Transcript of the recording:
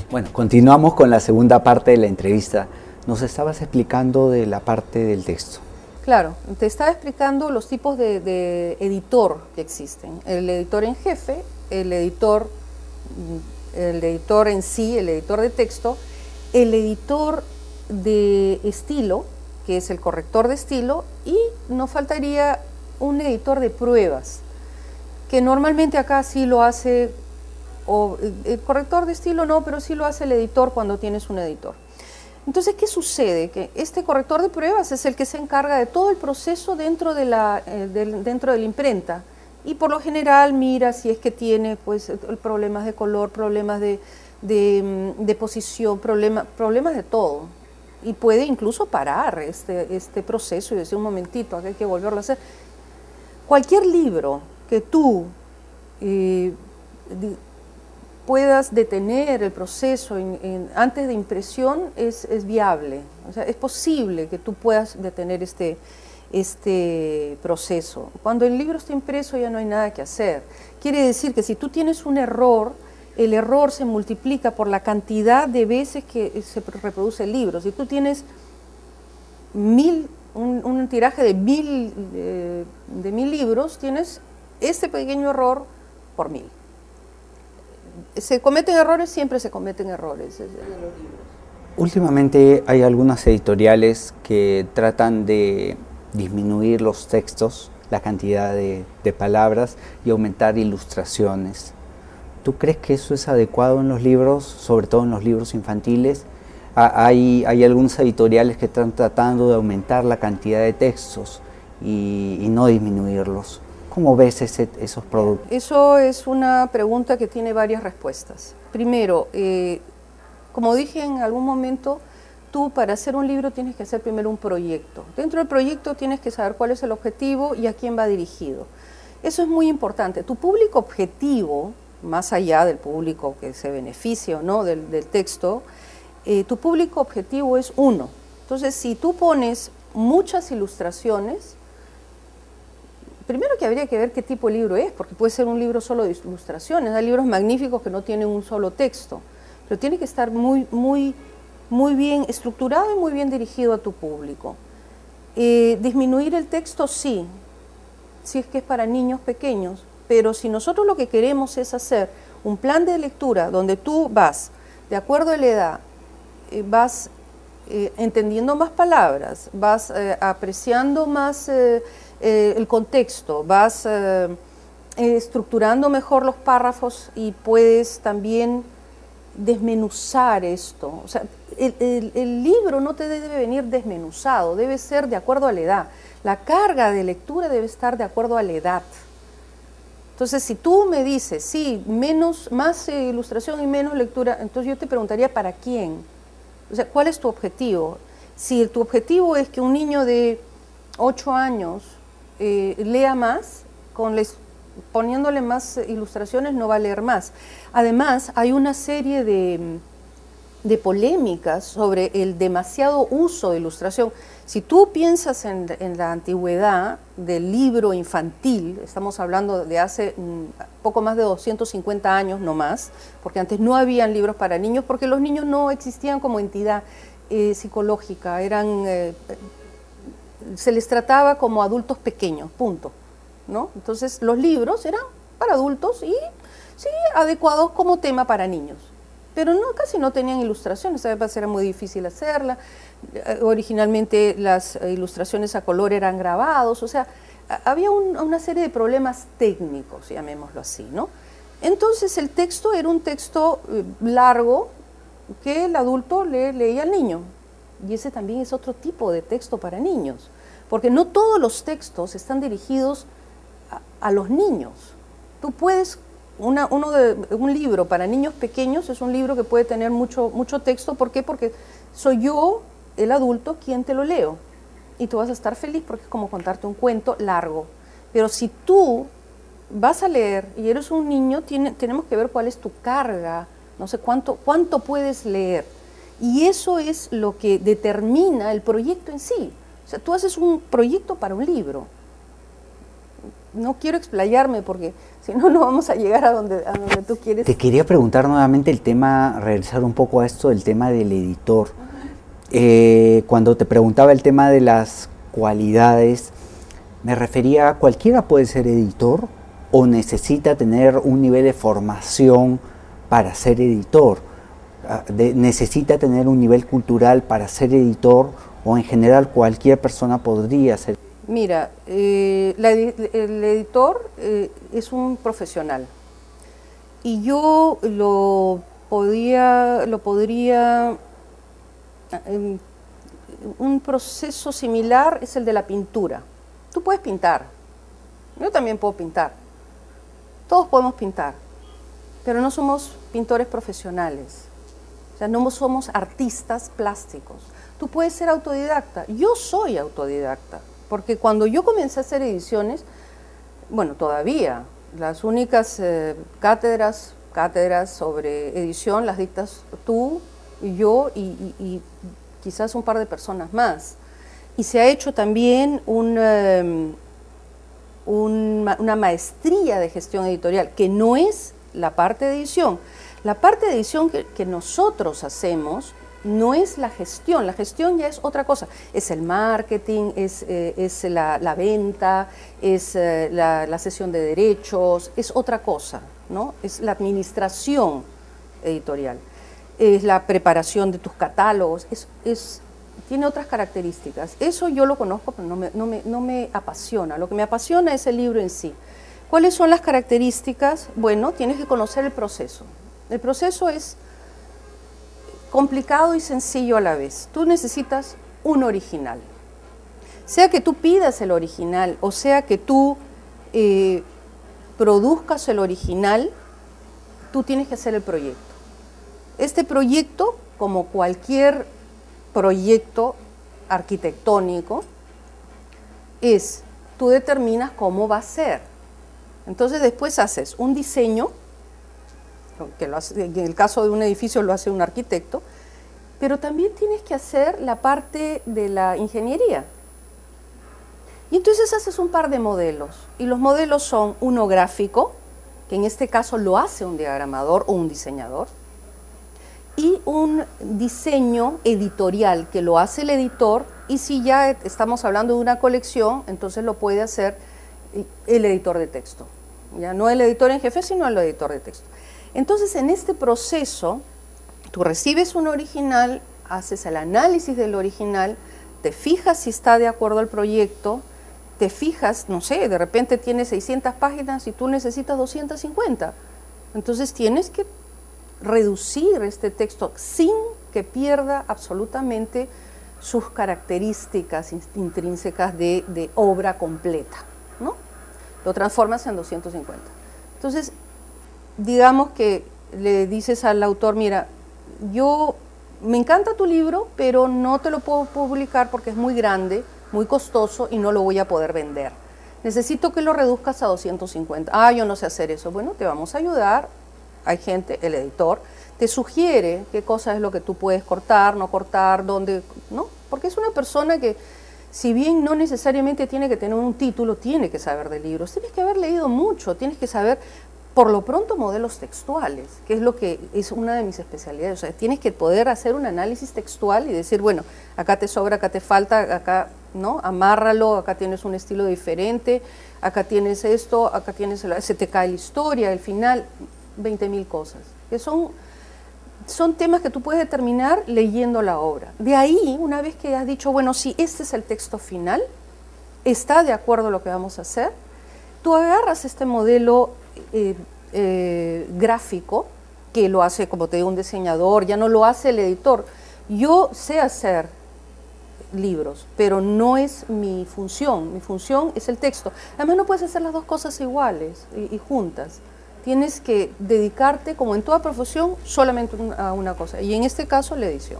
Bueno, continuamos con la segunda parte de la entrevista. Nos estabas explicando de la parte del texto. Claro, te estaba explicando los tipos de editor que existen. El editor en jefe, el editor en sí, el editor de texto, el editor de estilo, que es el corrector de estilo, y nos faltaría un editor de pruebas, que normalmente acá sí lo hace, o el corrector de estilo no, pero sí lo hace el editor cuando tienes un editor. Entonces, ¿qué sucede? Que este corrector de pruebas es el que se encarga de todo el proceso dentro de la imprenta, y por lo general mira si es que tiene pues problemas de color, problemas de posición, problemas de todo, y puede incluso parar este proceso y decir un momentito, acá hay que volverlo a hacer. Cualquier libro que tú puedas detener el proceso antes de impresión es viable. O sea, es posible que tú puedas detener este proceso. Cuando el libro está impreso ya no hay nada que hacer. Quiere decir que si tú tienes un error, el error se multiplica por la cantidad de veces que se reproduce el libro. Si tú tienes un tiraje de 1000 libros, tienes este pequeño error por 1000. ¿Se cometen errores? Siempre se cometen errores en los libros. Últimamente hay algunas editoriales que tratan de disminuir los textos, la cantidad de palabras, y aumentar ilustraciones. ¿Tú crees que eso es adecuado en los libros, sobre todo en los libros infantiles? Hay algunas editoriales que están tratando de aumentar la cantidad de textos y no disminuirlos. ¿Cómo ves esos productos? Eso es una pregunta que tiene varias respuestas. Primero, como dije en algún momento, tú para hacer un libro tienes que hacer primero un proyecto. Dentro del proyecto tienes que saber cuál es el objetivo y a quién va dirigido. Eso es muy importante. Tu público objetivo, más allá del público que se beneficia o no del texto, tu público objetivo es uno. Entonces, si tú pones muchas ilustraciones, primero que habría que ver qué tipo de libro es, porque puede ser un libro solo de ilustraciones. Hay libros magníficos que no tienen un solo texto, pero tiene que estar muy bien estructurado y muy bien dirigido a tu público. Disminuir el texto, sí, si es que es para niños pequeños, pero si nosotros lo que queremos es hacer un plan de lectura donde tú vas, de acuerdo a la edad, vas entendiendo más palabras, vas apreciando más el contexto, vas estructurando mejor los párrafos y puedes también desmenuzar esto. O sea, el libro no te debe venir desmenuzado, debe ser de acuerdo a la edad. La carga de lectura debe estar de acuerdo a la edad. Entonces, si tú me dices, sí, más ilustración y menos lectura, entonces yo te preguntaría, ¿para quién? O sea, ¿cuál es tu objetivo? Si tu objetivo es que un niño de 8 años lea más, poniéndole más ilustraciones no va a leer más. Además, hay una serie de polémicas sobre el demasiado uso de ilustración. Si tú piensas en la antigüedad del libro infantil, estamos hablando de hace poco más de 250 años, no más, porque antes no habían libros para niños, porque los niños no existían como entidad psicológica, se les trataba como adultos pequeños, punto, ¿no? Entonces los libros eran para adultos y sí, adecuados como tema para niños. Pero casi no tenían ilustraciones, además era muy difícil hacerla. Originalmente las ilustraciones a color eran grabados, o sea, había una serie de problemas técnicos, llamémoslo así, ¿no? Entonces el texto era un texto largo que el adulto leía al niño, y ese también es otro tipo de texto para niños, porque no todos los textos están dirigidos a los niños. Tú puedes... un libro para niños pequeños es un libro que puede tener mucho texto. ¿Por qué? Porque soy yo, el adulto, quien te lo leo. Y tú vas a estar feliz porque es como contarte un cuento largo. Pero si tú vas a leer y eres un niño, tenemos que ver cuál es tu carga, no sé cuánto puedes leer. Y eso es lo que determina el proyecto en sí. O sea, tú haces un proyecto para un libro. no quiero explayarme porque si no, no vamos a llegar a donde tú quieres. Te quería preguntar nuevamente el tema, regresar un poco a esto del tema del editor. Cuando te preguntaba el tema de las cualidades, me refería a cualquiera puede ser editor o necesita tener un nivel de formación para ser editor, necesita tener un nivel cultural para ser editor, o en general cualquier persona podría ser. Mira, el editor es un profesional y yo lo podría un proceso similar es el de la pintura. Tú puedes pintar, yo también puedo pintar, todos podemos pintar, pero no somos pintores profesionales, o sea, no somos artistas plásticos. Tú puedes ser autodidacta, yo soy autodidacta, porque cuando yo comencé a hacer ediciones, bueno, todavía, las únicas cátedras sobre edición las dictas tú y yo y quizás un par de personas más. Y se ha hecho también una maestría de gestión editorial, que no es la parte de edición. La parte de edición que nosotros hacemos no es la gestión ya es otra cosa. Es el marketing, es la venta, es la cesión de derechos, es otra cosa, ¿no? Es la administración editorial, es la preparación de tus catálogos, tiene otras características. Eso yo lo conozco, pero no me apasiona. Lo que me apasiona es el libro en sí. ¿Cuáles son las características? Bueno, tienes que conocer el proceso. El proceso es complicado y sencillo a la vez. Tú necesitas un original. Sea que tú pidas el original o sea que tú produzcas el original, tú tienes que hacer el proyecto. Este proyecto, como cualquier proyecto arquitectónico, tú determinas cómo va a ser. Entonces después haces un diseño, que en el caso de un edificio lo hace un arquitecto, pero también tienes que hacer la parte de la ingeniería. Y entonces haces un par de modelos, y los modelos son uno gráfico, que en este caso lo hace un diagramador o un diseñador, y un diseño editorial que lo hace el editor, y si ya estamos hablando de una colección, entonces lo puede hacer el editor de texto. Ya no el editor en jefe, sino el editor de texto. Entonces, en este proceso, tú recibes un original, haces el análisis del original, te fijas si está de acuerdo al proyecto, te fijas, no sé, de repente tiene 600 páginas y tú necesitas 250. Entonces tienes que reducir este texto sin que pierda absolutamente sus características intrínsecas de obra completa, ¿no? Lo transformas en 250. Entonces, digamos que le dices al autor, mira, me encanta tu libro, pero no te lo puedo publicar porque es muy grande, muy costoso y no lo voy a poder vender. Necesito que lo reduzcas a 250. Ah, yo no sé hacer eso. Bueno, te vamos a ayudar. Hay gente, el editor, te sugiere qué cosa es lo que tú puedes cortar, no cortar, dónde, ¿no? Porque es una persona que, si bien no necesariamente tiene que tener un título, tiene que saber de libros, tienes que haber leído mucho, tienes que saber, por lo pronto, modelos textuales, que es lo que es una de mis especialidades. O sea, tienes que poder hacer un análisis textual y decir, bueno, acá te sobra, acá te falta, acá, ¿no? Amárralo, acá tienes un estilo diferente, acá tienes esto, acá tienes, se te cae la historia, el final, 20.000 cosas, que son temas que tú puedes determinar leyendo la obra. De ahí, una vez que has dicho, bueno, sí, este es el texto final, está de acuerdo a lo que vamos a hacer, tú agarras este modelo gráfico, que lo hace, como te digo, un diseñador, ya no lo hace el editor. Yo sé hacer libros, pero no es mi función es el texto. Además no puedes hacer las dos cosas iguales y juntas. Tienes que dedicarte, como en toda profesión, solamente a una cosa, y en este caso la edición.